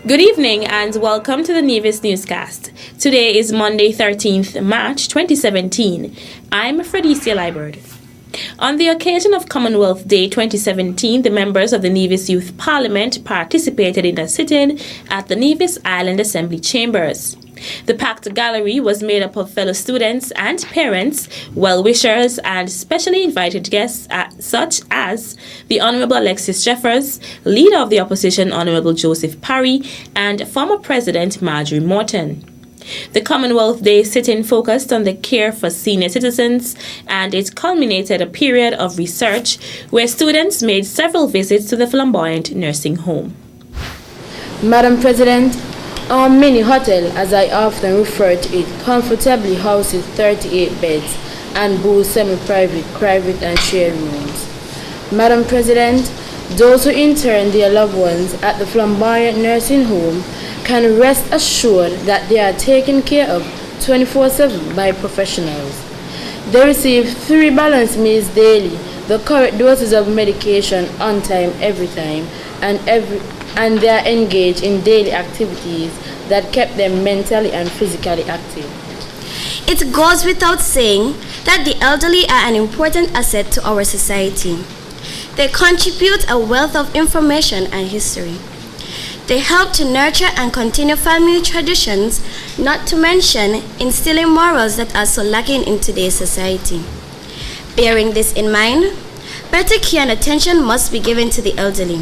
Good evening and welcome to the Nevis Newscast. Today is Monday, 13th March 2017. I'm Fredicia Liburd. On the occasion of Commonwealth Day 2017, the members of the Nevis Youth Parliament participated in a sit-in at the Nevis Island Assembly Chambers. The packed gallery was made up of fellow students and parents, well-wishers and specially invited guests such as the Honourable Alexis Jeffers, Leader of the Opposition Honourable Joseph Parry, and former President Marjorie Morton. The Commonwealth Day sit-in focused on the care for senior citizens, and it culminated a period of research where students made several visits to the flamboyant nursing home. Madam President, our mini hotel, as I often refer to it, comfortably houses 38 beds and boasts semi-private, private and shared rooms. Madam President, those who intern their loved ones at the flamboyant nursing home can rest assured that they are taken care of 24/7 by professionals. They receive 3 balanced meals daily, the correct doses of medication on time every time, and they are engaged in daily activities that kept them mentally and physically active. It goes without saying that the elderly are an important asset to our society. They contribute a wealth of information and history. They help to nurture and continue family traditions, not to mention instilling morals that are so lacking in today's society. Bearing this in mind, better care and attention must be given to the elderly.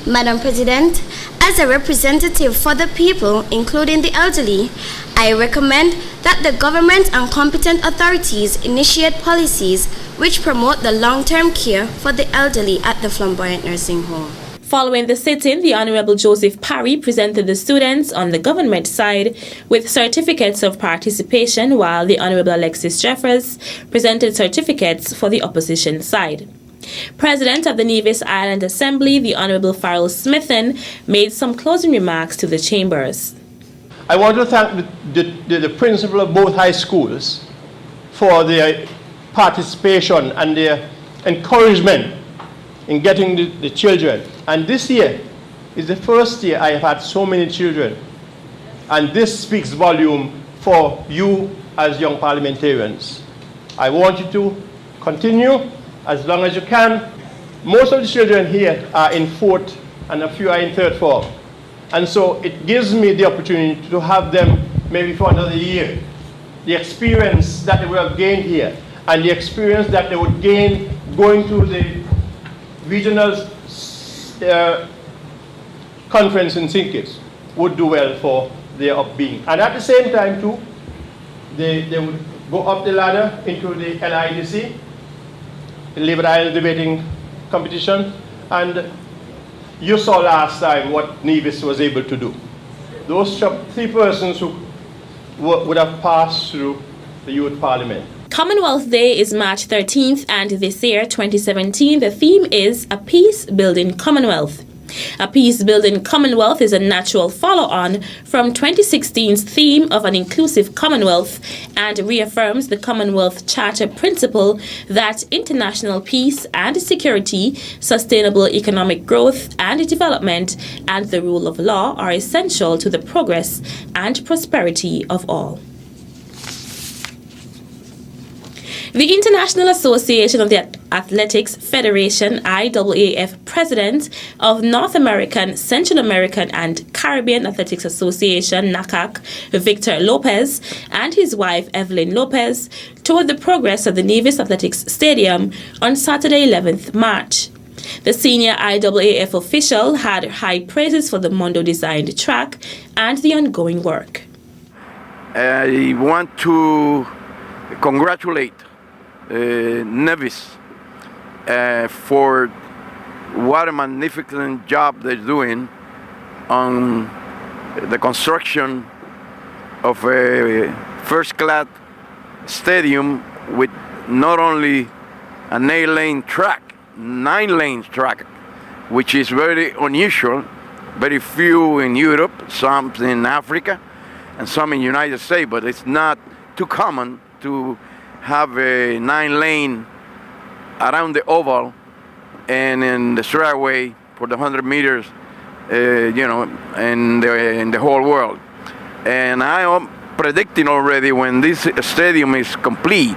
Madam President, as a representative for the people, including the elderly, I recommend that the government and competent authorities initiate policies which promote the long-term care for the elderly at the flamboyant nursing home. Following the sit-in, the Honourable Joseph Parry presented the students on the government side with certificates of participation, while the Honourable Alexis Jeffers presented certificates for the opposition side. President of the Nevis Island Assembly, the Honourable Farrell Smithen, made some closing remarks to the chambers. I want to thank the principal of both high schools for their participation and their encouragement in getting the children. And this year is the first year I have had so many children. And this speaks volume for you as young parliamentarians. I want you to continue as long as you can. Most of the children here are in 4th and a few are in 3rd form. And so it gives me the opportunity to have them maybe for another year. The experience that they would have gained here and the experience that they would gain going to the regional conference in St. Kitts would do well for their upbeing. And at the same time too, they would go up the ladder into the LIDC, the Labour Island Debating Competition, and you saw last time what Nevis was able to do. Those 3 persons who would have passed through the Youth Parliament. Commonwealth Day is March 13th, and this year, 2017, the theme is A Peace-Building Commonwealth. A Peace-Building Commonwealth is a natural follow-on from 2016's theme of an inclusive Commonwealth and reaffirms the Commonwealth Charter principle that international peace and security, sustainable economic growth and development, and the rule of law are essential to the progress and prosperity of all. The International Association of the Athletics Federation, IAAF President of North American, Central American and Caribbean Athletics Association, NACAC, Victor Lopez, and his wife Evelyn Lopez toured the progress of the Nevis Athletics Stadium on Saturday, 11th March. The senior IAAF official had high praises for the Mondo-designed track and the ongoing work. I want to congratulate Nevis for what a magnificent job they're doing on the construction of a first-class stadium with not only an 8-lane track, 9-lane track, which is very unusual, very few in Europe, some in Africa, and some in the United States, but it's not too common to have a 9-lane around the oval and in the straightaway for the 100 meters in the whole world. And I am predicting already when this stadium is complete,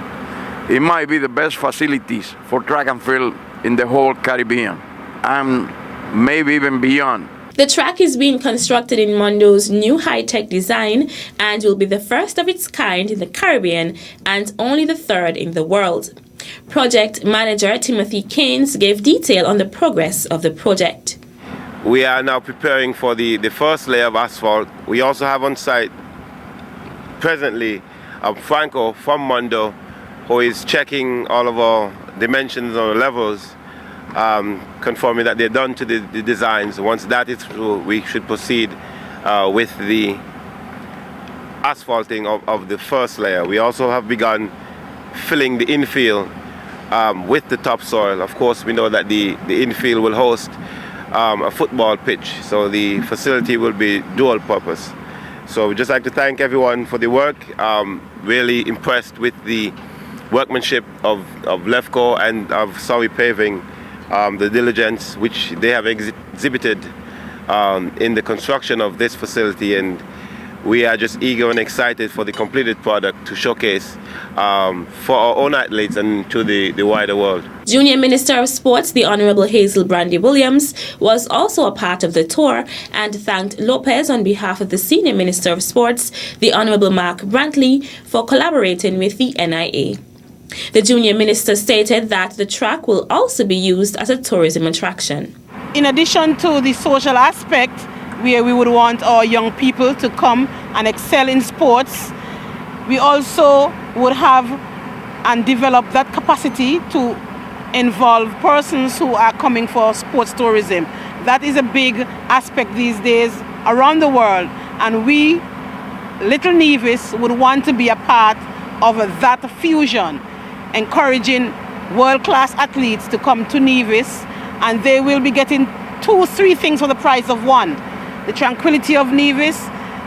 it might be the best facilities for track and field in the whole Caribbean, and maybe even beyond. The track is being constructed in Mondo's new high-tech design and will be the first of its kind in the Caribbean and only the third in the world. Project manager Timothy Keynes gave detail on the progress of the project. We are now preparing for the first layer of asphalt. We also have on site presently Franco from Mondo, who is checking all of our dimensions or levels, confirming that they're done to the designs. Once that is through, we should proceed with the asphalting of the first layer. We also have begun filling the infield with the topsoil. Of course, we know that the infield will host a football pitch, so the facility will be dual purpose. So we'd just like to thank everyone for the work. Really impressed with the workmanship of Lefco and of Surrey Paving, the diligence which they have exhibited in the construction of this facility, and we are just eager and excited for the completed product to showcase for our own athletes and to the wider world. Junior Minister of Sports, the Honorable Hazel Brandy Williams, was also a part of the tour and thanked Lopez on behalf of the Senior Minister of Sports, the Honorable Mark Brantley, for collaborating with the NIA. The Junior Minister stated that the track will also be used as a tourism attraction. In addition to the social aspect, where we would want our young people to come and excel in sports, we also would have and develop that capacity to involve persons who are coming for sports tourism. That is a big aspect these days around the world, and we, Little Nevis, would want to be a part of that fusion, encouraging world-class athletes to come to Nevis, and they will be getting 2-3 things for the price of one: the tranquility of Nevis,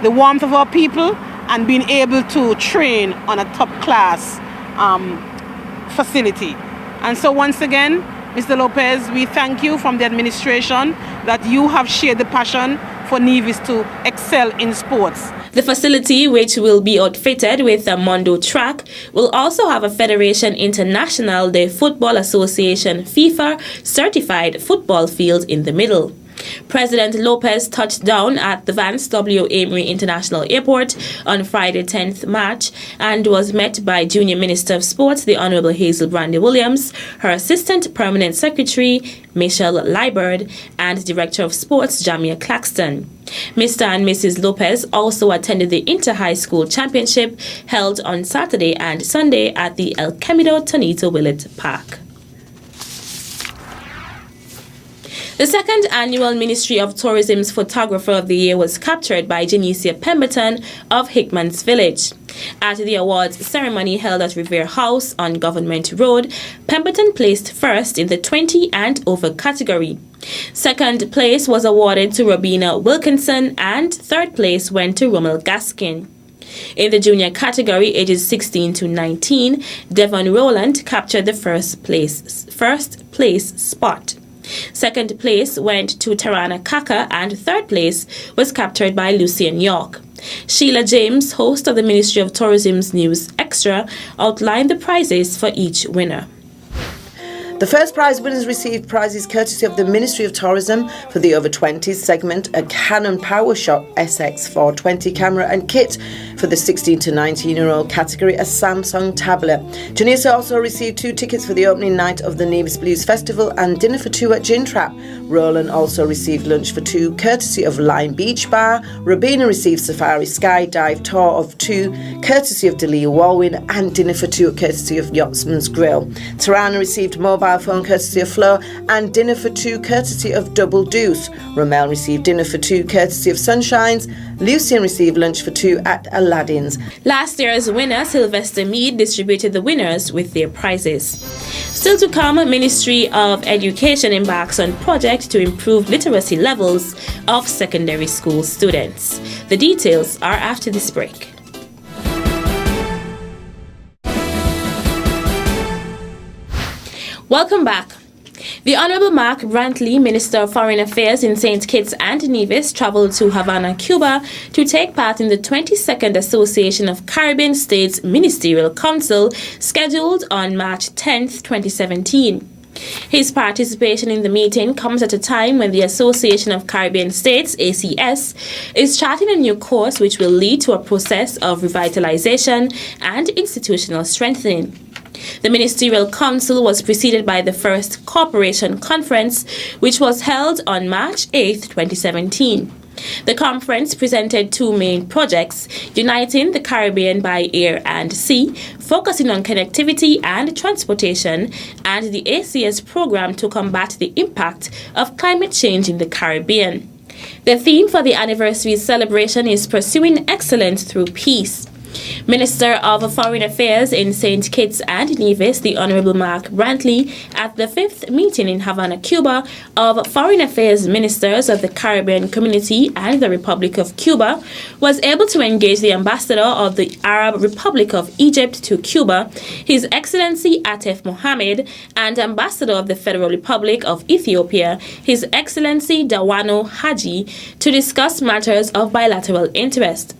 the warmth of our people, and being able to train on a top-class facility. And so once again, Mr. Lopez, we thank you from the administration that you have shared the passion for Nevis to excel in sports. The facility, which will be outfitted with a Mondo track, will also have a Federation International de Football Association FIFA certified football field in the middle. President Lopez touched down at the Vance W. Amory International Airport on Friday 10th March and was met by Junior Minister of Sports, the Honorable Hazel Brandy Williams, her Assistant Permanent Secretary, Michelle Liburd, and Director of Sports, Jamia Claxton. Mr. and Mrs. Lopez also attended the Inter-High School Championship held on Saturday and Sunday at the El Camino Tonito Willett Park. The second annual Ministry of Tourism's Photographer of the Year was captured by Genesia Pemberton of Hickman's Village. At the awards ceremony held at Revere House on Government Road, Pemberton placed first in the 20 and over category. Second place was awarded to Robina Wilkinson and third place went to Rommel Gaskin. In the junior category, ages 16 to 19, Devon Rowland captured the first place spot. Second place went to Tarana Kaka and third place was captured by Lucien York. Sheila James, host of the Ministry of Tourism's News Extra, outlined the prizes for each winner. The first prize winners received prizes courtesy of the Ministry of Tourism for the over 20s segment, a Canon PowerShot SX420 camera, and kit for the 16 to 19-year-old category, a Samsung tablet. Janissa also received 2 tickets for the opening night of the Nevis Blues Festival and dinner for 2 at Gin Trap. Roland also received lunch for 2 courtesy of Lime Beach Bar. Robina received Safari Skydive tour of 2 courtesy of Delia Walwyn and dinner for 2 courtesy of Yachtsman's Grill. Tarana received mobile phone courtesy of Flo and dinner for 2 courtesy of Double Deuce. Rommel received dinner for 2 courtesy of Sunshines. Lucien received lunch for 2 at Aladdin's. Last year's winner, Sylvester Mead, distributed the winners with their prizes. Still to come, Ministry of Education embarks on project to improve literacy levels of secondary school students. The details are after this break. Welcome back. The Honorable Mark Brantley, Minister of Foreign Affairs in St. Kitts and Nevis, traveled to Havana, Cuba to take part in the 22nd Association of Caribbean States Ministerial Council scheduled on March 10, 2017. His participation in the meeting comes at a time when the Association of Caribbean States, ACS, is charting a new course which will lead to a process of revitalization and institutional strengthening. The Ministerial Council was preceded by the first Corporation Conference, which was held on March 8, 2017. The conference presented two main projects, uniting the Caribbean by air and sea, focusing on connectivity and transportation, and the ACS program to combat the impact of climate change in the Caribbean. The theme for the anniversary celebration is Pursuing Excellence Through Peace. Minister of Foreign Affairs in St. Kitts and Nevis, the Honorable Mark Brantley, at the 5th meeting in Havana, Cuba, of Foreign Affairs Ministers of the Caribbean Community and the Republic of Cuba, was able to engage the Ambassador of the Arab Republic of Egypt to Cuba, His Excellency Atef Mohammed, and Ambassador of the Federal Republic of Ethiopia, His Excellency Dawano Haji, to discuss matters of bilateral interest.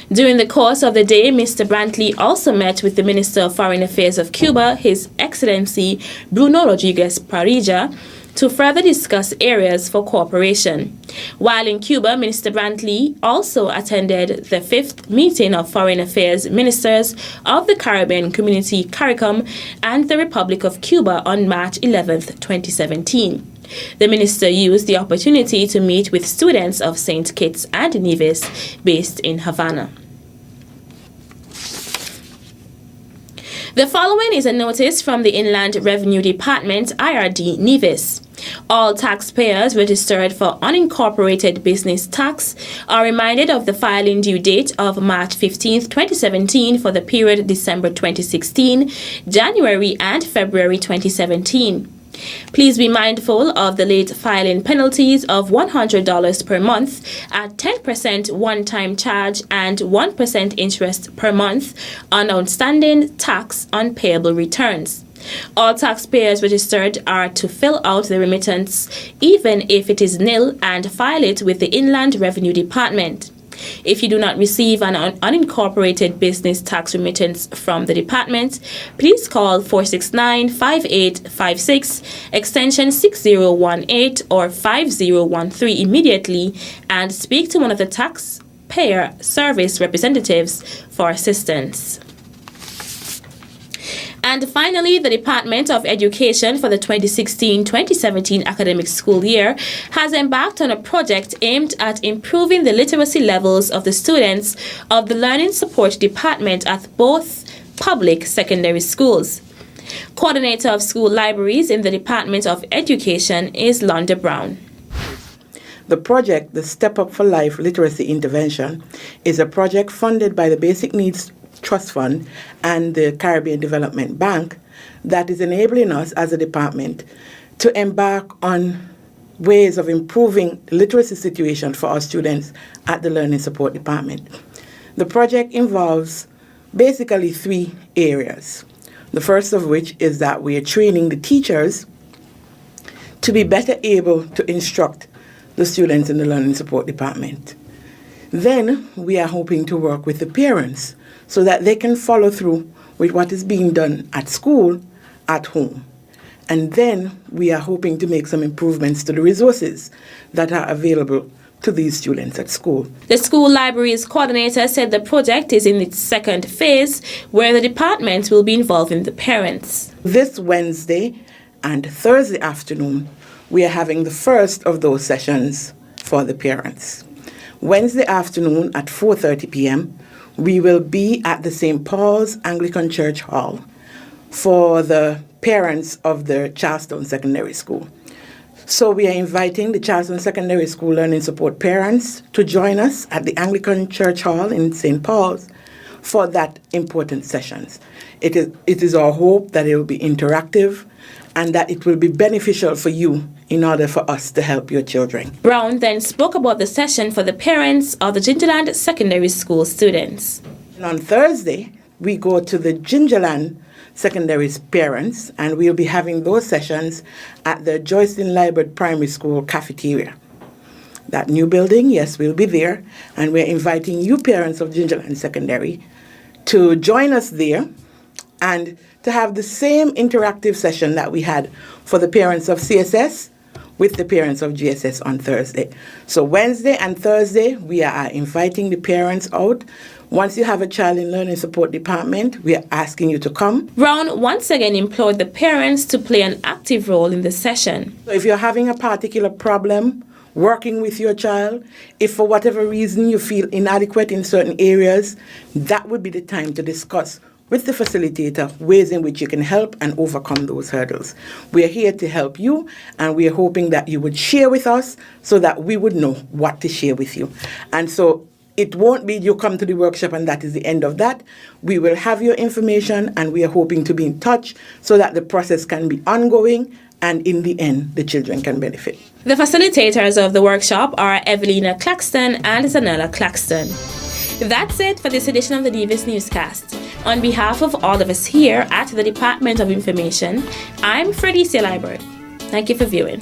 During the course of the day, Mr. Brantley also met with the Minister of Foreign Affairs of Cuba, His Excellency Bruno Rodriguez Parilla, to further discuss areas for cooperation. While in Cuba, Minister Brantley also attended the 5th meeting of Foreign Affairs Ministers of the Caribbean Community CARICOM and the Republic of Cuba on March 11, 2017. The minister used the opportunity to meet with students of St. Kitts and Nevis based in Havana. The following is a notice from the Inland Revenue Department, IRD, Nevis. All taxpayers registered for unincorporated business tax are reminded of the filing due date of March 15, 2017 for the period December 2016, January and February 2017. Please be mindful of the late filing penalties of $100 per month at 10% one-time charge and 1% interest per month on outstanding tax on payable returns. All taxpayers registered are to fill out the remittance even if it is nil and file it with the Inland Revenue Department. If you do not receive an unincorporated business tax remittance from the department, please call 469-5856, extension 6018 or 5013 immediately and speak to one of the taxpayer service representatives for assistance. And finally, the Department of Education for the 2016-2017 academic school year has embarked on a project aimed at improving the literacy levels of the students of the Learning Support Department at both public secondary schools. Coordinator of School Libraries in the Department of Education is Londa Brown. The project, the Step Up for Life Literacy Intervention, is a project funded by the Basic Needs Trust Fund and the Caribbean Development Bank that is enabling us as a department to embark on ways of improving the literacy situation for our students at the Learning Support Department. The project involves basically three areas. The first of which is that we are training the teachers to be better able to instruct the students in the Learning Support Department. Then we are hoping to work with the parents so that they can follow through with what is being done at school, at home. And then we are hoping to make some improvements to the resources that are available to these students at school. The school libraries coordinator said the project is in its second phase, where the department will be involving the parents. This Wednesday and Thursday afternoon, we are having the first of those sessions for the parents. Wednesday afternoon at 4:30 p.m., we will be at the St. Paul's Anglican Church Hall for the parents of the Charlestown Secondary School. So we are inviting the Charlestown Secondary School Learning Support parents to join us at the Anglican Church Hall in St. Paul's for that important sessions. It is our hope that it will be interactive and that it will be beneficial for you in order for us to help your children. Brown then spoke about the session for the parents of the Gingerland Secondary School students. And on Thursday, we go to the Gingerland Secondary's parents, and we'll be having those sessions at the Joycelyn Library Primary School cafeteria. That new building, yes, we'll be there, and we're inviting you parents of Gingerland Secondary to join us there and to have the same interactive session that we had for the parents of CSS with the parents of GSS on Thursday. So Wednesday and Thursday, we are inviting the parents out. Once you have a child in Learning Support Department, we are asking you to come. Brown once again implored the parents to play an active role in the session. So if you're having a particular problem working with your child, if for whatever reason you feel inadequate in certain areas, that would be the time to discuss with the facilitator ways in which you can help and overcome those hurdles. We are here to help you, and we are hoping that you would share with us so that we would know what to share with you. And so it won't be you come to the workshop and that is the end of that. We will have your information, and we are hoping to be in touch so that the process can be ongoing, and in the end, the children can benefit. The facilitators of the workshop are Evelina Claxton and Zanella Claxton. That's it for this edition of the Nevis Newscast. On behalf of all of us here at the Department of Information, I'm Fredicia Liebert. Thank you for viewing.